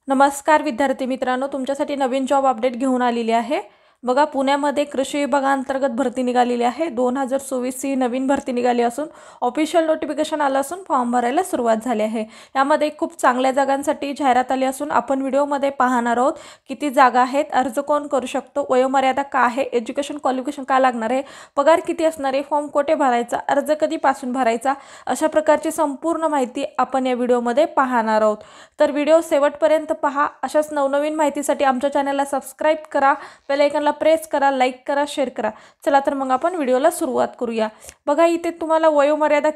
नमस्कार विद्यार्थी मित्रांनो, तुमच्यासाठी नवीन जॉब अपडेट घेऊन आलेली आहे। बघा, पुण्यामध्ये कृषी विभागांतर्गत भरती निघालेली आहे। 2024 ही नवीन भरती निघाली असून ऑफिशियल नोटिफिकेशन आलं असून फॉर्म भरायला सुरुवात झाली आहे। यामध्ये खूप चांगल्या जागांसाठी जाहिरात आली असून आपण व्हिडिओमध्ये पाहणार आहोत किती जागा आहेत, अर्ज कोण करू शकतो, वयोमर्यादा काय आहे, एज्युकेशन क्वालिफिकेशन काय लागणार आहे, पगार किती असणार आहे, फॉर्म कोठे भरायचा, अर्ज कधीपासून भरायचा, अशा प्रकारची संपूर्ण माहिती आपण या व्हिडिओमध्ये पाहणार आहोत। तर व्हिडिओ शेवटपर्यंत पहा। अशाच नवनवीन माहितीसाठी आमच्या चॅनलला सबस्क्राइब करा, बेल आयकॉनला प्रेस करा, लाईक करा, शेअर करा। चला तर मग आपण व्हिडिओला सुरुवात करूया। बघा, इथे तुम्हाला वयोमर्यादा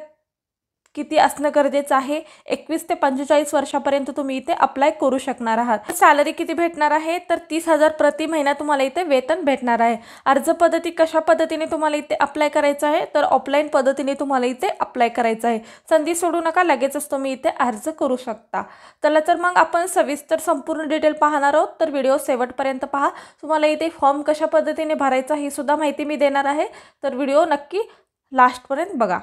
किती असणं गरजेचं आहे, 21 ते 45 वर्षापर्यंत तुम्ही इथे अप्लाय करू शकणार आहात। सॅलरी किती भेटणार आहे तर 30,000 प्रति महिना तुम्हाला इथे वेतन भेटणार आहे। अर्ज पद्धती कशा पद्धतीने तुम्हाला इथे अप्लाय करायचं आहे तर ऑफलाईन पद्धतीने तुम्हाला इथे अप्लाय करायचं आहे। संधी सोडू नका, लगेचच तुम्ही इथे अर्ज करू शकता। चला तर मग आपण सविस्तर संपूर्ण डिटेल पाहणार आहोत, तर व्हिडिओ शेवटपर्यंत पहा। तुम्हाला इथे फॉर्म कशा पद्धतीने भरायचा ही सुद्धा माहिती मी देणार आहे, तर व्हिडिओ नक्की लास्टपर्यंत बघा।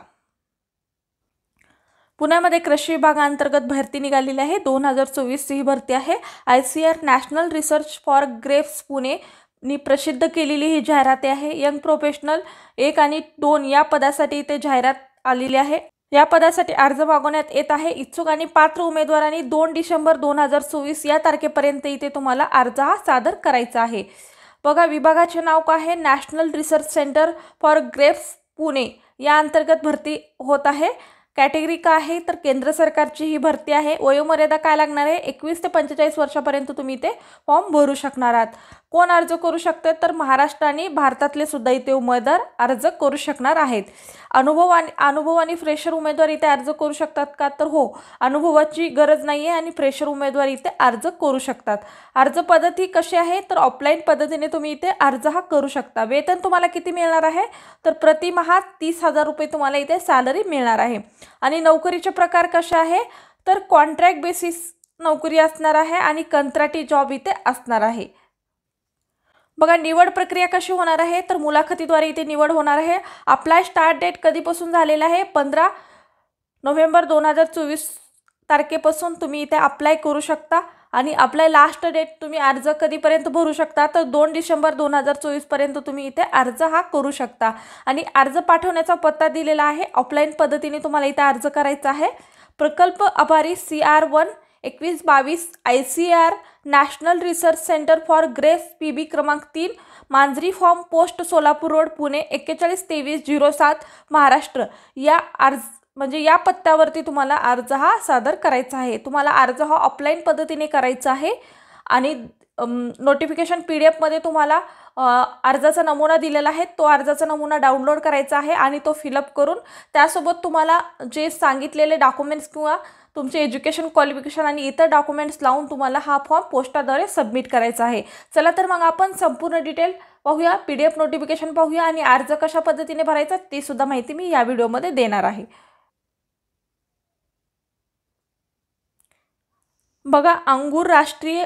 पुण्यामध्ये कृषी विभागांतर्गत भरती निघालेली आहे। 2024 ही भरती आहे। ICAR national research for grapes Pune नी प्रसिद्ध केलेली ही जाहिरात आहे। यंग प्रोफेशनल 1 आणि 2 या पदासाठी इथे जाहिरात आलेली आहे। या पदासाठी अर्ज मागवण्यात येत आहे। इच्छुक आणि पात्र उमेदवारांनी 2 डिसेंबर 2024 या तारखेपर्यंत इथे तुम्हाला अर्ज हा सादर करायचा आहे। बघा, विभागाचे नाव काय आहे, national research centre for grapes Pune या अंतर्गत भरती होत आहे। कॅटेगरी काय आहे तर केंद्र सरकारची ही भरती आहे। वयोमर्यादा काय लागणार आहे, 21 ते 45 वर्षापर्यंत तुम्ही इथे फॉर्म भरू शकणार आहात। कोण अर्ज करू शकते तर महाराष्ट्र आणि भारतातले सुद्धा इथे उमेदवार अर्ज करू शकणार आहेत। अनुभव आणि फ्रेशर उमेदवार इथे अर्ज करू शकतात का तर हो, अनुभवाची गरज नाही आहे आणि फ्रेशर उमेदवार इथे अर्ज करू शकतात। अर्ज पद्धती कशी आहे तर ऑफलाईन पद्धतीने तुम्ही इथे अर्ज हा करू शकता। वेतन तुम्हाला किती मिळणार आहे तर प्रतिमाह 30,000 रुपये तुम्हाला इथे सॅलरी मिळणार आहे। आणि नोकरीचे प्रकार कसे आहे तर कॉन्ट्रॅक्ट बेसिस नोकरी असणार आहे आणि कंत्राटी जॉब इथे असणार आहे। बघा, निवड प्रक्रिया कशी होणार आहे तर मुलाखतीद्वारे इथे निवड होणार आहे। अप्लाय स्टार्ट डेट कधीपासून झालेला आहे, 15 नोव्हेंबर 2024 तारखेपासून तुम्ही इथे अप्लाय करू शकता। आणि अप्लाय लास्ट डेट तुम्ही अर्ज कधीपर्यंत भरू शकता तर 2 डिसेंबर 2024 पर्यंत तुम्ही इथे अर्ज हा करू शकता। आणि अर्ज पाठवण्याचा पत्ता दिलेला आहे। ऑफलाईन पद्धतीने तुम्हाला इथे अर्ज करायचा आहे। प्रकल्प आभारी CR1 2122 ICAR national research centre for grapes PB क्रमांक 3 Manjari farm post Solapur road Pune 412307 Maharashtra या या पत्त्यावरती तुम्हाला अर्ज हा सादर करायचा आहे। तुम्हाला अर्ज हा ऑफलाईन पद्धतीने करायचा आहे आणि नोटिफिकेशन PDF मध्ये तुम्हाला अर्जाचा नमुना दिलेला आहे। तो अर्जाचा नमुना डाउनलोड करायचा आहे आणि तो फिलअप करून त्यासोबत तुम्हाला जे सांगितलेले डॉक्युमेंट्स किंवा तुमचे एज्युकेशन क्वालिफिकेशन आणि इतर डॉक्युमेंट्स लावून तुम्हाला हा फॉर्म पोस्टाद्वारे सबमिट करायचा आहे। चला तर मग आपण संपूर्ण डिटेल पाहूया, PDF नोटिफिकेशन पाहूया आणि अर्ज कशा पद्धतीने भरायचा ती सुद्धा माहिती मी या व्हिडिओमध्ये देणार आहे। बघा, अंगूर राष्ट्रीय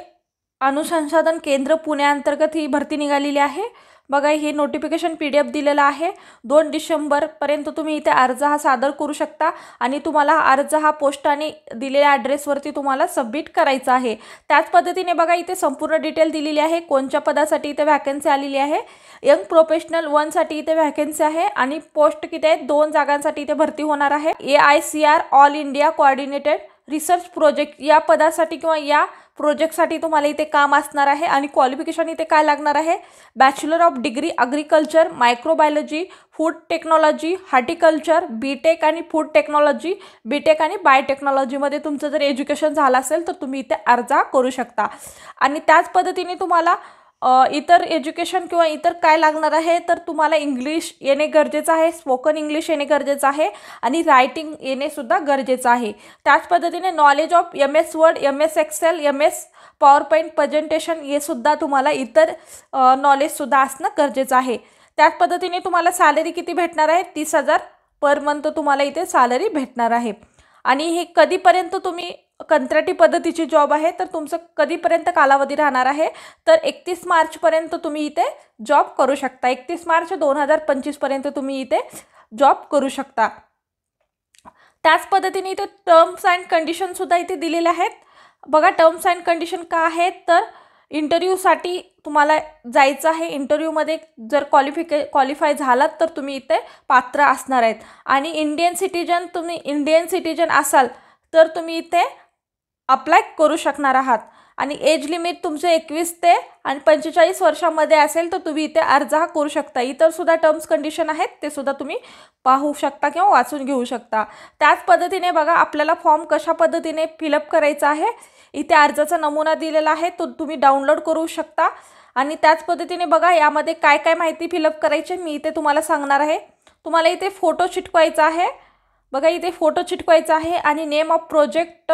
अनुसंधान केंद्र पुण्याअंतर्गत ही भरती निघालेली आहे। बघा, हे नोटिफिकेशन PDF दिलेला आहे। 2 डिसेंबर पर्यंत तुम्ही इथे अर्ज हा सादर करू शकता आणि तुम्हाला अर्ज हा पोस्टाने दिलेल्या ॲड्रेसवरती तुम्हाला सबमिट करायचा आहे। त्याच पद्धतीने बघा, इथे संपूर्ण डिटेल दिलेली आहे। कोणत्या पदासाठी इथे व्हॅकन्सी आलेली आहे, यंग प्रोफेशनल 1 साठी इथे व्हॅकन्सी आहे आणि पोस्ट किती आहेत, 2 जागांसाठी इथे भरती होणार आहे। AICR all India coordinated research project या पदासाठी किंवा या प्रोजेक्टसाठी तुम्हाला इथे काम असणार आहे। आणि क्वालिफिकेशन इथे काय लागणार आहे, bachelor of degree agriculture, microbiology, food technology, horticulture, BTech आणि फूड टेक्नॉलॉजी, BTech आणि बायोटेक्नॉलॉजीमध्ये तुमचं जर एज्युकेशन झालं असेल तर तुम्ही इथे अर्ज करू शकता। आणि त्याच पद्धतीने तुम्हाला इतर एज्युकेशन किंवा इतर काय लागणार आहे तर तुम्हाला इंग्लिश येणे गरजेचं आहे, स्पोकन इंग्लिश येणे गरजेचं आहे आणि रायटिंग येणे सुद्धा गरजेचं आहे। त्याच पद्धतीने knowledge of MS word, MS Excel, MS PowerPoint presentation हे सुद्धा तुम्हाला इतर नॉलेज सुद्धा असणं गरजेचं आहे। त्याच पद्धतीने तुम्हाला सॅलरी किती भेटणार आहे, 30,000 पर मंथ तुम्हाला इथे सॅलरी भेटणार आहे। आणि हे कधीपर्यंत तुम्ही कंत्राटी पद्धतीची जॉब आहे तर तुमचं कधीपर्यंत कालावधी राहणार आहे तर 31 मार्च पर्यंत तुम्ही इथे जॉब करू शकता। 31 मार्च 2025 पर्यंत तुम्ही इथे जॉब करू शकता। त्याच पद्धतीने इथे टर्म्स अँड कंडिशन सुद्धा इथे दिलेले आहेत। बघा टर्म्स अँड कंडिशन काय आहेत, तर इंटरव्ह्यूसाठी तुम्हाला जायचं आहे. इंटरव्ह्यूमध्ये जर क्वालिफाय झालात तर तुम्ही इथे पात्र असणार आहेत. आणि तुम्ही इंडियन सिटिजन असाल तर तुम्ही इथे अप्लाय करू शकणार आहात. आणि एज लिमिट तुमचं 21 ते आणि 45 वर्षामध्ये असेल तर तुम्ही इथे अर्ज हा करू शकता. इतरसुद्धा टर्म्स कंडिशन आहेत, ते सुद्धा तुम्ही पाहू शकता किंवा वाचून घेऊ शकता. त्याच पद्धतीने बघा आपल्याला फॉर्म कशा पद्धतीने फिलअप करायचा आहे, इथे अर्जाचा नमुना दिलेला आहे, तो तुम्ही डाउनलोड करू शकता. आणि त्याच पद्धतीने बघा यामध्ये काय काय माहिती फिलअप करायची मी इथे तुम्हाला सांगणार आहे. तुम्हाला इथे फोटो चिटकवायचा आहे. बघा इथे फोटो चिटकवायचा आहे आणि नेम ऑफ प्रोजेक्ट,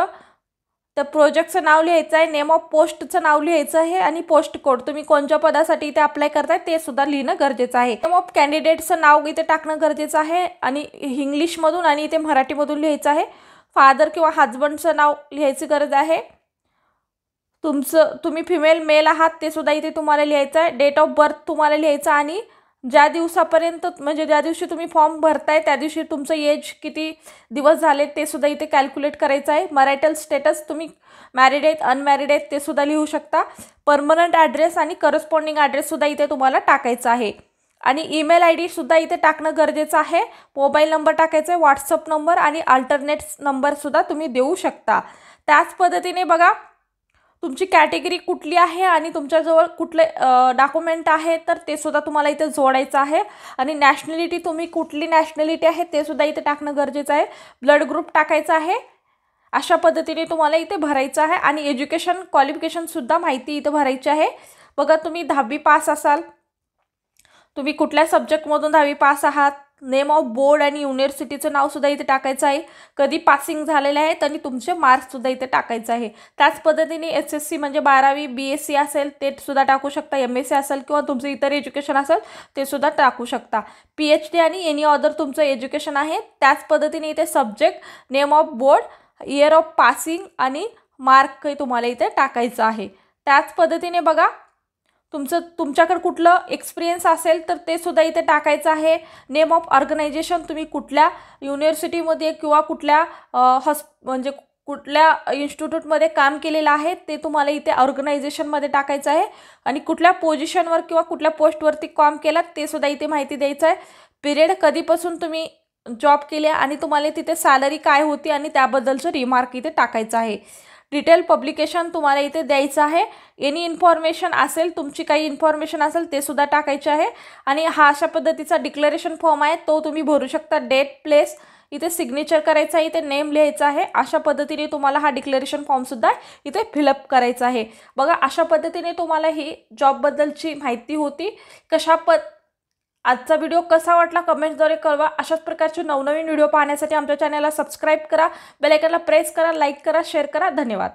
तर प्रोजेक्टचं नाव लिहायचं आहे, नेम ऑफ पोस्टचं नाव लिहायचं आहे आणि पोस्ट कोड, तुम्ही कोणत्या पदासाठी इथे अप्लाय करताय ते सुद्धा लिहिणं गरजेचं आहे. नेम ऑफ कॅन्डिडेटचं नाव इथे टाकणं गरजेचं आहे आणि इंग्लिशमधून आणि इथे मराठीमधून लिहायचं आहे. फादर किंवा हजबंडचं नाव लिहायची गरज आहे. तुम्ही फिमेल मेल आहात ते सुद्धा इथे तुम्हाला लिहायचं आहे. डेट ऑफ बर्थ तुम्हाला लिहायचं आणि ज्या दिवसापर्यंत म्हणजे ज्या दिवशी तुम्ही फॉर्म भरताय त्या दिवशी तुमचं एज किती दिवस झाले ते सुद्धा इथे कॅल्क्युलेट करायचं आहे. मॅरिटल स्टेटस तुम्ही मॅरिड आहेत अनमॅरिड आहेत ते सुद्धा लिहू शकता. परमनंट ॲड्रेस आणि करस्पॉन्डिंग ॲड्रेससुद्धा इथे तुम्हाला टाकायचा आहे. आणि ईमेल ID सुद्धा इथे टाकणं गरजेचं आहे. मोबाईल नंबर टाकायचा आहे, व्हॉट्सअप नंबर आणि अल्टरनेट नंबरसुद्धा तुम्ही देऊ शकता. त्याच पद्धतीने बघा तुमची कॅटेगरी कुठली आहे आणि तुमच्याजवळ कुठले डॉक्युमेंट आहे तर ते सुद्धा तुम्हाला इथे जोडायचं आहे. आणि नॅशनॅलिटी तुम्ही कुठली नॅशनॅलिटी आहे ते सुद्धा इथे टाकणं गरजेचं आहे. ब्लड ग्रुप टाकायचा आहे. अशा पद्धतीने तुम्हाला इथे भरायचं आहे. आणि एज्युकेशन क्वालिफिकेशनसुद्धा माहिती इथे भरायची आहे. बघा तुम्ही 10वी पास असाल, तुम्ही कुठल्या सब्जेक्टमधून 10वी पास आहात, नेम ऑफ बोर्ड आणि युनिव्हर्सिटीचं नावसुद्धा इथे टाकायचं आहे, कधी पासिंग झालेले आहेत आणि तुमचे मार्क्ससुद्धा इथे टाकायचं आहे. त्याच पद्धतीने SSC म्हणजे 12वी BSc असेल ते सुद्धा टाकू शकता, MSc असेल किंवा तुमचं इतर एज्युकेशन असेल ते सुद्धा टाकू शकता. PhD आणि एनी अदर तुमचं एज्युकेशन आहे. त्याच पद्धतीने इथे subject, name of board, year of passing आणि मार्क तुम्हाला इथे टाकायचं आहे. त्याच पद्धतीने बघा तुमच्याकडे कुठलं एक्सपिरियन्स असेल तर ते सुद्धा इथे टाकायचं आहे. नेम ऑफ ऑर्गनायझेशन, तुम्ही कुठल्या युनिव्हर्सिटीमध्ये किंवा कुठल्या म्हणजे कुठल्या इन्स्टिट्यूटमध्ये काम केलेलं आहे ते तुम्हाला इथे ऑर्गनायझेशनमध्ये टाकायचं आहे. आणि कुठल्या पोझिशनवर किंवा कुठल्या पोस्टवरती काम केलात ते सुद्धा इथे माहिती द्यायचं आहे. पिरियड कधीपासून तुम्ही जॉब केले आणि तुम्हाला तिथे सॅलरी काय होती आणि त्याबद्दलचं रिमार्क इथे टाकायचं आहे. डिटेल पब्लिकेशन तुम्हाला इथे द्यायचं आहे. एनी इन्फॉर्मेशन असेल, तुमची काही इन्फॉर्मेशन असेल ते सुद्धा टाकायचे आहे. आणि हा अशा पद्धतीचा डिक्लेरेशन फॉर्म आहे, तो तुम्ही भरू शकता. डेट, प्लेस इथे सिग्नेचर करायचं आहे, इथे नेम लिहायचं आहे. अशा पद्धतीने तुम्हाला हा डिक्लेरेशन फॉर्मसुद्धा इथे फिलअप करायचा आहे. बघा अशा पद्धतीने तुम्हाला ही जॉबबद्दलची माहिती होती. आजचा व्हिडिओ कसा वाटला कमेंट्सद्वारे कळवा. अशाच प्रकारचे नवनवीन व्हिडिओ पाहण्यासाठी आमच्या चॅनलला सबस्क्राईब करा, बेल आयकॉनला प्रेस करा, लाईक करा, शेअर करा. धन्यवाद.